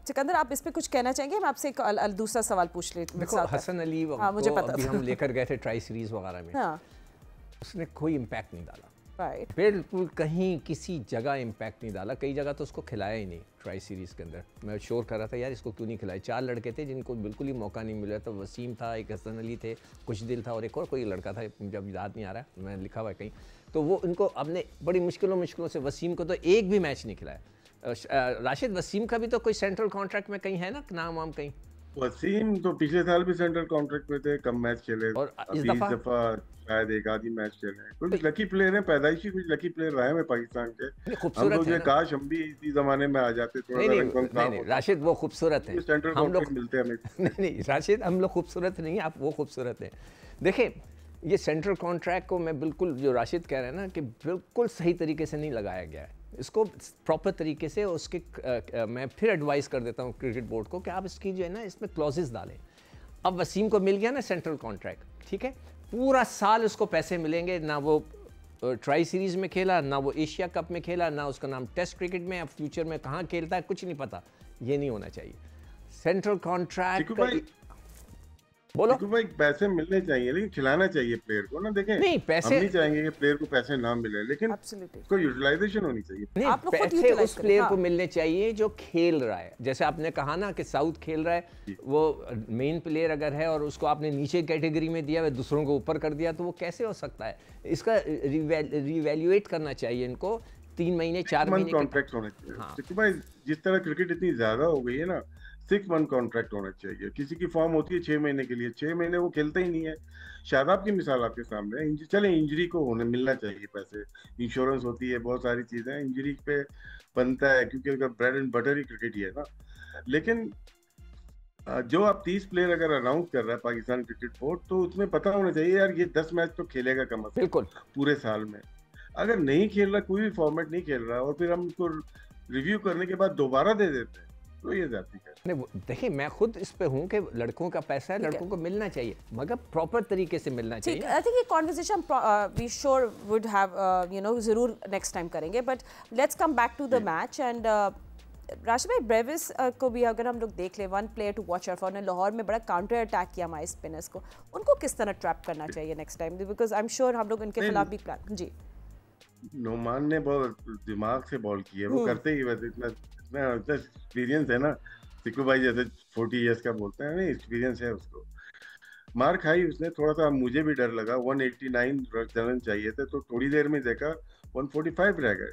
Speaker 1: सिकंदर आप इस पे कुछ कहना चाहेंगे? मैं आपसे एक दूसरा सवाल पूछ लेती हूँ।
Speaker 2: देखो हसन अली
Speaker 1: मुझे पता
Speaker 2: अभी हम लेकर गए थे ट्राई सीरीज वगैरह में,
Speaker 1: हाँ।
Speaker 2: उसने कोई इम्पैक्ट नहीं डाला।
Speaker 1: राइट।
Speaker 2: बिल्कुल कहीं किसी जगह इम्पैक्ट नहीं डाला, कई जगह तो उसको खिलाया ही नहीं ट्राई सीरीज़ के अंदर। मैं शोर कर रहा था यार इसको क्यों नहीं खिलाया। 4 लड़के थे जिनको बिल्कुल ही मौका नहीं मिला। तो वसीम था, एक हसन अली थे, कुछ दिल था और एक और कोई लड़का था, जब याद नहीं आ रहा है, मैंने लिखा हुआ है कहीं। तो वो उनको अपने बड़ी मुश्किलों से वसीम को तो एक भी मैच नहीं खिलाया। राशिद, वसीम का भी तो कोई सेंट्रल कॉन्ट्रैक्ट में कहीं है ना नाम वाम कहीं?
Speaker 3: वसीम तो पिछले साल भी सेंट्रल कॉन्ट्रैक्ट में थे, कम मैच खेले,
Speaker 2: और
Speaker 3: अभी इस दफा शायद एक आधी मैच खेले हैं। कुछ लकी प्लेयर हैं, पैदाइशी कुछ लकी प्लेयर रहे हैं पाकिस्तान के। हम लोग जो काश हम भी इसी जमाने में आ जाते, थोड़ा सा रंग
Speaker 2: नहीं, नहीं, राशिद वो खूबसूरत है,
Speaker 3: सेंट्रल कॉन्ट्रैक्ट मिलते हैं हमें।
Speaker 2: नहीं राशिद, हम लोग खूबसूरत नहीं, आप वो खूबसूरत हैं। देखिए ये सेंट्रल कॉन्ट्रैक्ट को मैं बिल्कुल, जो राशिद कह रहे हैं ना, कि बिल्कुल सही तरीके से नहीं लगाया गया है। इसको प्रॉपर तरीके से उसके मैं फिर एडवाइस कर देता हूँ क्रिकेट बोर्ड को कि आप इसकी जो है ना इसमें क्लॉजेस डालें। अब वसीम को मिल गया ना सेंट्रल कॉन्ट्रैक्ट, ठीक है, पूरा साल उसको पैसे मिलेंगे, ना वो ट्राई सीरीज़ में खेला, ना वो एशिया कप में खेला, ना उसका नाम टेस्ट क्रिकेट में, अब फ्यूचर में कहाँ खेलता है कुछ नहीं पता। ये नहीं होना चाहिए सेंट्रल कॉन्ट्रैक्ट। बोलो
Speaker 3: भाई, पैसे मिलने चाहिए लेकिन खिलाना चाहिए प्लेयर को ना। देखें,
Speaker 2: नहीं पैसे,
Speaker 3: हम नहीं चाहेंगे कि प्लेयर को पैसे ना मिले, लेकिन कोई यूटिलाइजेशन होनी चाहिए।
Speaker 2: नहीं, पैसे उस प्लेयर को मिलने चाहिए जो खेल रहा है। जैसे आपने कहा ना कि साउथ खेल रहा है, वो मेन प्लेयर अगर है और उसको आपने नीचे कैटेगरी में दिया, दूसरों को ऊपर कर दिया, तो वो कैसे हो सकता है? इसका रिवैल्यूएट करना चाहिए इनको। 3 महीने 4 महीने
Speaker 3: कॉन्ट्रैक्ट होने चाहिए। हाँ। भाई जिस तरह क्रिकेट इतनी ज्यादा हो गई है ना, 6 मंथ कॉन्ट्रैक्ट होना चाहिए। किसी की फॉर्म होती है 6 महीने के लिए, 6 महीने वो खेलता ही नहीं है। शादाब की मिसाल आपके सामने है। चले इंजरी को होने मिलना चाहिए पैसे, इंश्योरेंस होती है, बहुत सारी चीजें इंजरी पे बनता है, क्योंकि अगर ब्रेड एंड बटर ही क्रिकेट ही है ना। लेकिन जो आप 30 प्लेयर अगर अनाउंस कर रहा है पाकिस्तान क्रिकेट बोर्ड, तो उसमें पता होना चाहिए यार ये 10 मैच तो खेलेगा कम से कम बिल्कुल पूरे साल में। अगर नहीं खेल रहा, कोई भी फॉर्मेट नहीं खेल रहा, और फिर हम उसको रिव्यू करने के बाद दोबारा दे देते हैं, तो ये जाती है।
Speaker 2: नहीं देखिए, मैं खुद इस पे हूँ कि लड़कों का पैसा है, लड़कों को मिलना चाहिए, मगर प्रॉपर तरीके से मिलना चाहिए।
Speaker 1: आई थिंक ये conversation we sure would have जरूर नेक्स्ट टाइम करेंगे, but let's come back to the match. And Rashid भाई, ब्रेविस को भी अगर हम लोग देख ले, 1 player to watch out for, ने लाहौर में बड़ा काउंटर अटैक किया हमारे स्पिनर्स को। उनको किस तरह ट्रैप करना चाहिए next time, because I am sure हम लोग इनके खिलाफ भी प्लान। जी,
Speaker 3: नोमान ने बहुत दिमाग से बॉल की है, वो करते ही वैसे इतना एक्सपीरियंस है ना। सिक्कू भाई जैसे 40 इयर्स का बोलते हैं, नहीं एक्सपीरियंस है उसको। मार खाई उसने, थोड़ा सा मुझे भी डर लगा। 189 रन चाहिए थे, तो थोड़ी देर में देखा 145 रह गए।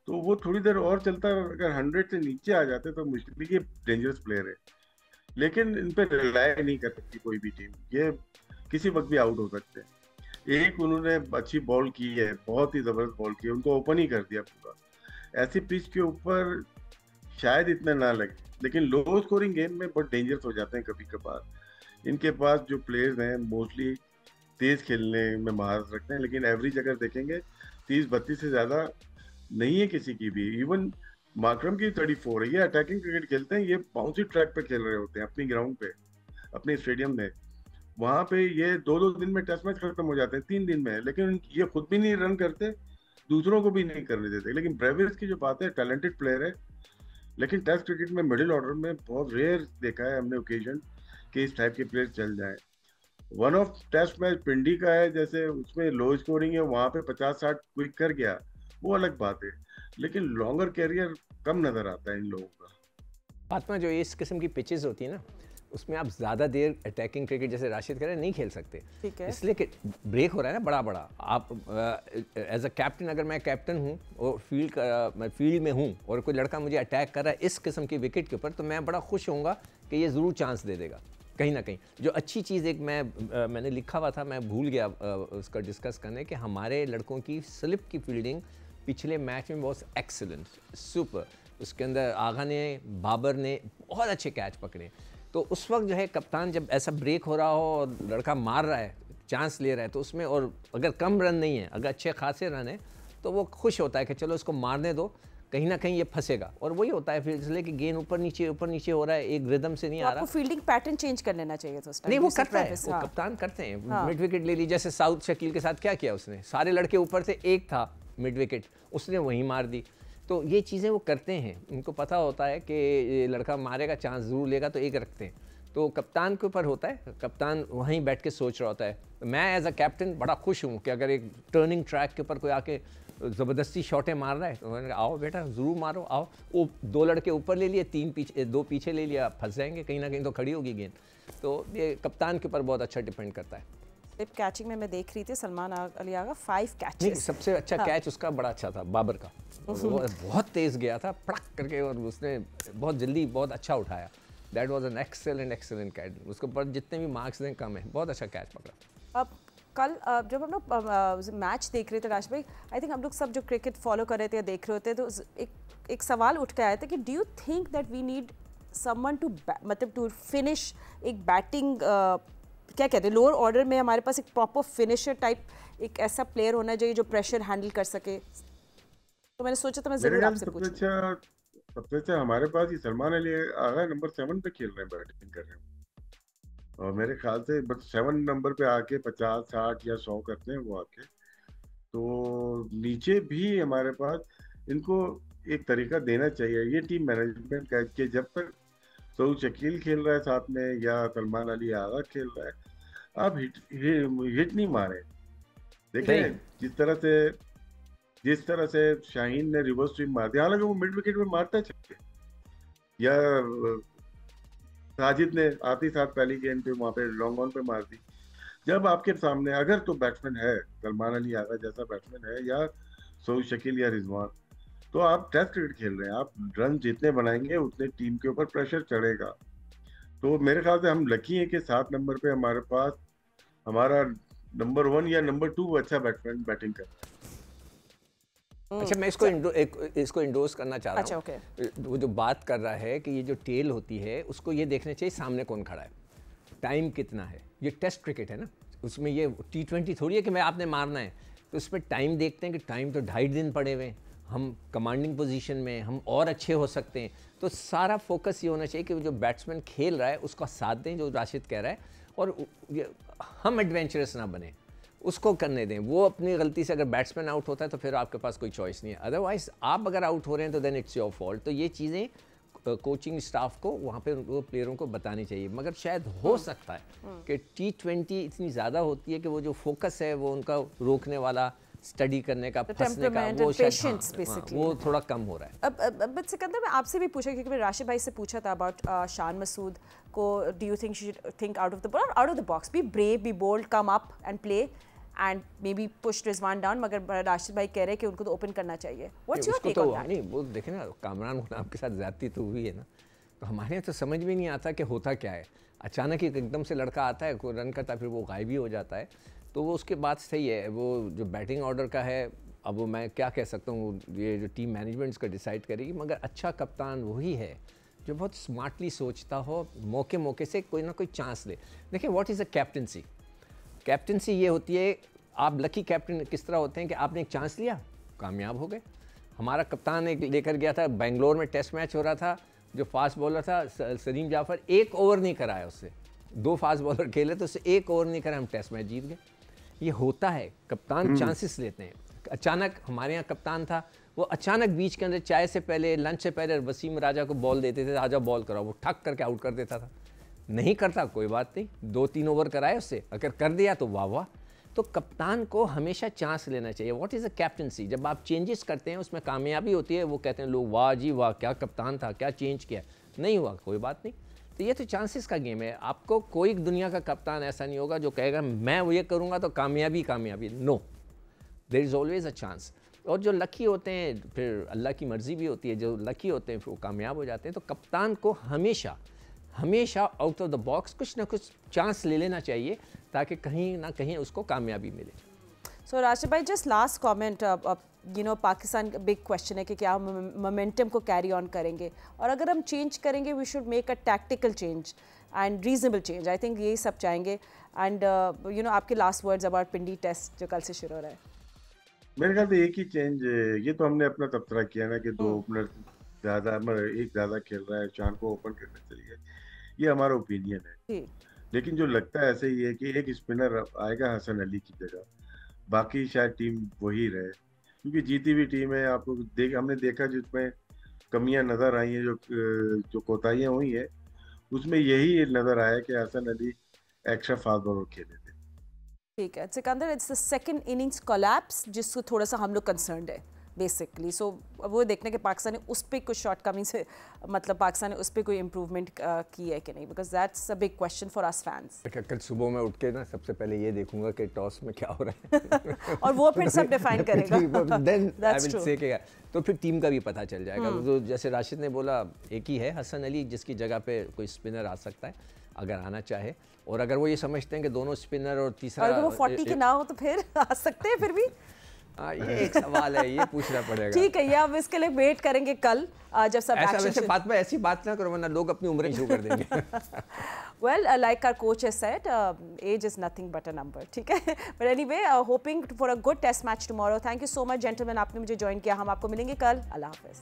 Speaker 3: तो वो थोड़ी देर और चलता, अगर 100 से नीचे आ जाते तो मुश्किल ही, डेंजरस प्लेयर है। लेकिन इन पे रिलाय नहीं कर सकती कोई भी टीम, ये किसी वक्त भी आउट हो सकते हैं। एक उन्होंने अच्छी बॉल की है, बहुत ही जबरदस्त बॉल की है, उनको ओपन ही कर दिया पूरा। ऐसी पिच के ऊपर शायद इतना ना लगे, लेकिन लो स्कोरिंग गेम में बहुत डेंजरस हो जाते हैं कभी कभार। इनके पास जो प्लेयर्स हैं मोस्टली तेज खेलने में महारत रखते हैं, लेकिन एवरेज अगर देखेंगे 30-32 से ज्यादा नहीं है किसी की भी। इवन माकरम की 34 है। ये अटैकिंग क्रिकेट खेलते हैं, ये बाउंसी ट्रैक पे खेल रहे होते हैं अपनी ग्राउंड पे, अपने स्टेडियम में। वहां पे ये 2-2 दिन में टेस्ट मैच खत्म हो जाते हैं, 3 दिन में। लेकिन ये खुद भी नहीं रन करते, दूसरों को भी नहीं करने देते। लेकिन ब्रेविस की जो बात है, टैलेंटेड प्लेयर है, लेकिन टेस्ट क्रिकेट में मिडिल ऑर्डर में बहुत रेयर देखा है हमने ओकेजन कि इस टाइप के प्लेयर चल जाए। वन ऑफ टेस्ट मैच पिंडी का है, जैसे उसमें लो स्कोरिंग है, वहां पे 50-60 क्विक कर गया, वो अलग बात है। लेकिन लॉन्गर कैरियर कम नजर आता है इन लोगों का।
Speaker 2: फातिमा, जो इस किस्म की पिचेस होती है ना, उसमें आप ज़्यादा देर अटैकिंग क्रिकेट जैसे राशिद कह रहे हैं नहीं खेल सकते, इसलिए कि ब्रेक हो रहा है ना बड़ा बड़ा। आप एज अ कैप्टन, अगर मैं कैप्टन हूँ और मैं फील्ड में हूँ और कोई लड़का मुझे अटैक कर रहा है इस किस्म की विकेट के ऊपर, तो मैं बड़ा खुश होऊंगा कि ये ज़रूर चांस दे देगा कहीं ना कहीं। जो अच्छी चीज़ एक मैंने लिखा हुआ था, मैं भूल गया उसका डिस्कस करने, कि हमारे लड़कों की स्लिप की फील्डिंग पिछले मैच में बहुत एक्सीलेंट, सुपर। उसके अंदर आगा ने, बाबर ने बहुत अच्छे कैच पकड़े। तो उस वक्त जो है कप्तान, जब ऐसा ब्रेक हो रहा हो और लड़का मार रहा है, चांस ले रहा है, तो उसमें, और अगर कम रन नहीं है, अगर अच्छे खासे रन है, तो वो खुश होता है कि चलो इसको मारने दो, कहीं ना कहीं ये फंसेगा। और वही होता है फिर, इसलिए कि गेंद ऊपर नीचे हो रहा है, एक रिदम से नहीं आ रहा।
Speaker 1: आपको फील्डिंग पैटर्न चेंज कर लेना चाहिए था उस टाइम।
Speaker 2: नहीं, वो करता है, वो कप्तान करते हैं। मिड विकेट ले ली, जैसे साउथ शकील के साथ क्या किया उसने, सारे लड़के ऊपर थे, एक था मिड विकेट, उसने वहीं मार दी। तो ये चीज़ें वो करते हैं, उनको पता होता है कि ये लड़का मारेगा, चांस ज़रूर लेगा, तो एक रखते हैं। तो कप्तान के ऊपर होता है, कप्तान वहीं बैठ के सोच रहा होता है। मैं एज अ कैप्टन बड़ा खुश हूँ कि अगर एक टर्निंग ट्रैक के ऊपर कोई आके ज़बरदस्ती शॉटें मार रहा है तो मैंने कहा आओ बेटा ज़रूर मारो, आओ। वो 2 लड़के ऊपर ले लिए, 3 पीछे, 2 पीछे ले लिया, फंस जाएंगे कहीं ना कहीं तो खड़ी होगी गेंद। तो ये कप्तान के ऊपर बहुत अच्छा डिपेंड करता है।
Speaker 1: स्लिप कैचिंग में मैं देख रही थी सलमान अली आगा 5
Speaker 2: नहीं,
Speaker 1: कैचेस।
Speaker 2: सबसे अच्छा कैच उसका बड़ा अच्छा था, बाबर का। वो बहुत तेज़ गया था पड़क करके, और उसने बहुत जल्दी बहुत अच्छा उठाया। That was an excellent catch. उसके ऊपर जितने भी मार्क्स दें कम है, बहुत अच्छा कैच पकड़ा।
Speaker 1: अब कल जब हम लोग मैच देख रहे थे राज भाई, आई थिंक हम लोग सब जो क्रिकेट फॉलो कर रहे थे या देख रहे होते तो एक सवाल उठ के आया था कि do you think that we need someone to मतलब टू फिनिश एक बैटिंग क्या कहते हैं लोअर ऑर्डर में हमारे पास एक प्रॉपर फिनिशर टाइप एक ऐसा प्लेयर होना चाहिए जो प्रेशर हैंडल कर सके। तो मैंने सोचा था मैं जरूर आपसे पूछूं।
Speaker 3: सबसे अच्छा हमारे पास ही सलमान अली आगा नंबर 7 पे खेल रहे हैं, बैटिंग कर रहे हैं, और मेरे ख्याल से बस 7 नंबर पे आके 50 60 या 100 करते हैं वो आके। तो नीचे भी हमारे पास इनको एक तरीका देना चाहिए ये टीम मैनेजमेंट का कि जब तक सऊद शकील खेल रहा है साथ में या सलमान अली आगा खेल रहा है, आप हिट नहीं मारे। देखें जिस तरह से शाहीन ने रिवर्स स्विंग मार दिया, हालांकि वो मिड विकेट में मारता है, या साजिद ने आते साथ पहली गेंद पे वहां पे लॉन्ग ऑन पे मार दी। जब आपके सामने अगर तो बैट्समैन है, सलमान अली आगा जैसा बैट्समैन है या सऊद शकील या रिजवान, तो आप टेस्ट क्रिकेट खेल रहे हैं, आप रन जितने बनाएंगे उतने टीम के ऊपर प्रेशर चढ़ेगा। तो मेरे ख्याल से हम लकी हैं कि 7 नंबर पे हमारे पास हमारा नंबर 1 या नंबर 2 अच्छा बैट्समैन बैटिंग कर रहा है।
Speaker 2: अच्छा, मैं इसको इंडोर्स करना चाह रहा हूँ।
Speaker 1: अच्छा,
Speaker 2: वो जो बात कर रहा है कि ये जो टेल होती है उसको ये देखना चाहिए सामने कौन खड़ा है, टाइम कितना है। ये टेस्ट क्रिकेट है ना, उसमें ये T20 थोड़ी है कि मैं आपने मारना है। तो उसमें टाइम देखते हैं कि टाइम तो 2.5 दिन पड़े हुए हैं, हम कमांडिंग पोजीशन में, हम और अच्छे हो सकते हैं। तो सारा फोकस ये होना चाहिए कि जो बैट्समैन खेल रहा है उसका साथ दें, जो राशिद कह रहा है, और हम एडवेंचरस ना बने, उसको करने दें। वो अपनी गलती से अगर बैट्समैन आउट होता है तो फिर आपके पास कोई चॉइस नहीं है, अदरवाइज आप अगर आउट हो रहे हैं तो देन इट्स योर फॉल्ट। तो ये चीज़ें कोचिंग स्टाफ को वहाँ पे वो प्लेयरों को बतानी चाहिए। मगर शायद हो सकता है कि T20 इतनी ज़्यादा होती है कि वो जो फोकस है वो उनका रोकने वाला, स्टडी करने का, फंसने का, वो शायद वो थोड़ा कम हो रहा है।
Speaker 1: अब सिकंदर मैं आपसे भी पूछा, क्योंकि मैं राशिद भाई से पूछा था अबाउट शान मसूद को, do you think she should think out of the box, be brave, be bold, come up and play and maybe push Rizwan down, मगर राशिद भाई कह रहे हैं कि उनको तो ओपन करना चाहिए। What's your take on that?
Speaker 2: नहीं, वो देखें ना, कामरान गुलाम के साथ ज्यादती तो हुई है ना, तो हमारे यहाँ तो समझ में नहीं आता कि होता क्या है। अचानक ही एकदम से लड़का आता है, कोई रन करता है, फिर वो गायब ही हो जाता है। तो वो उसके बाद सही है, वो जो बैटिंग ऑर्डर का है, अब वो मैं क्या कह सकता हूँ, ये जो टीम मैनेजमेंट इसका डिसाइड करेगी। मगर अच्छा कप्तान वही है जो बहुत स्मार्टली सोचता हो, मौके मौके से कोई ना कोई चांस ले। देखिए, what is a captaincy? Captaincy ये होती है, आप लकी कैप्टन किस तरह होते हैं कि आपने एक चांस लिया, कामयाब हो गए। हमारा कप्तान एक लेकर गया था, बेंगलोर में टेस्ट मैच हो रहा था, जो फास्ट बॉलर था सलीम जाफर, 1 ओवर नहीं कराया उससे। 2 फास्ट बॉलर खेले तो उससे 1 ओवर नहीं कराया, हम टेस्ट मैच जीत गए। ये होता है, कप्तान चांसेस लेते हैं। अचानक हमारे यहाँ कप्तान था, वो अचानक बीच के अंदर चाय से पहले, लंच से पहले वसीम राजा को बॉल देते थे, राजा बॉल कराओ, वो ठक करके आउट कर देता था। नहीं करता कोई बात नहीं, 2-3 ओवर कराए उससे, अगर कर दिया तो वाह वाह। तो कप्तान को हमेशा चांस लेना चाहिए। What is a captaincy? जब आप चेंजेस करते हैं उसमें कामयाबी होती है, वो कहते हैं लोग वाह जी वाह, क्या कप्तान था, क्या चेंज किया। नहीं हुआ कोई बात नहीं। तो ये तो चांसेस का गेम है। आपको कोई दुनिया का कप्तान ऐसा नहीं होगा जो कहेगा मैं वो ये करूँगा तो कामयाबी कामयाबी। No, there is always a chance. और जो लकी होते हैं, फिर अल्लाह की मर्ज़ी भी होती है, जो लकी होते हैं फिर वो कामयाब हो जाते हैं। तो कप्तान को हमेशा हमेशा आउट ऑफ द बॉक्स कुछ ना कुछ चांस ले लेना चाहिए, ताकि कहीं ना कहीं उसको कामयाबी मिले।
Speaker 1: सो राशिद भाई, just last comment, you know Pakistan का बिग क्वेश्चन है कि क्या हम मोमेंटम को कैरी ऑन करेंगे, और अगर हम चेंज करेंगे we should make a tactical change and reasonable change. I think यही सब चाहेंगे। एंड यू नो आपके last words about Pindi test जो कल से शुरू हो रहा है।
Speaker 3: मेरे ख्याल से एक ही चेंज, ये तो हमने अपना तबसरा किया ना कि 2 ओपनर ज़्यादा, एक ज़्यादा खेल रहा है, चांद को ओपन करना चाहिए, ये हमारा ओपिनियन है। लेकिन जो लगता है ऐसे ही है कि एक स्पिनर आएगा हसन अली की जगह, बाकी शायद टीम वही रहे, क्योंकि जीती हुई टीम है। हमने देखा जिसमें कमियां नजर आई हैं, जो कोताहियां हुई हैं, उसमें यही नजर आया कि Hasan Ali extra fast bowler खेले थे।
Speaker 1: ठीक है Sikandar, it's the second innings collapse जिसको थोड़ा सा हम लोग कंसर्न्ड है बेसिकली। सो वो देखने के पाकिस्तान ने उस पर कुछ शॉर्टकमिंग से, मतलब पाकिस्तान ने उस पर कोई इम्प्रूवमेंट की है कि नहीं, because that's a big question for us fans.
Speaker 2: कल सुबह में उठ के ना सबसे पहले ये देखूंगा कि टॉस में क्या हो रहा है
Speaker 1: और वो फिर सब डिफाइन करेगा।
Speaker 2: Then I
Speaker 1: That's
Speaker 2: will
Speaker 1: true.
Speaker 2: से कि तो फिर टीम का भी पता चल जाएगा। तो जैसे राशिद ने बोला, एक ही है हसन अली जिसकी जगह पे कोई स्पिनर आ सकता है अगर आना चाहे, और अगर वो ये समझते हैं कि दोनों स्पिनर और तीसरा
Speaker 1: अगर वो 40 की ना हो तो फिर आ सकते हैं फिर भी।
Speaker 2: ये एक सवाल है, ये पूछना पड़ेगा।
Speaker 1: ठीक है, ये अब इसके लिए वेट करेंगे कल जब सब
Speaker 2: ऐसा वैसे बात में ऐसी बात ना करो वरना लोग अपनी उम्रें शुरू कर देंगे।
Speaker 1: Well, like our coach has said, age is nothing but a number. ठीक है, but anyway, hoping for a good test match tomorrow. Thank you so much, gentlemen, आपने मुझे ज्वाइन किया। हम आपको मिलेंगे कल। अल्लाह हाफिज़।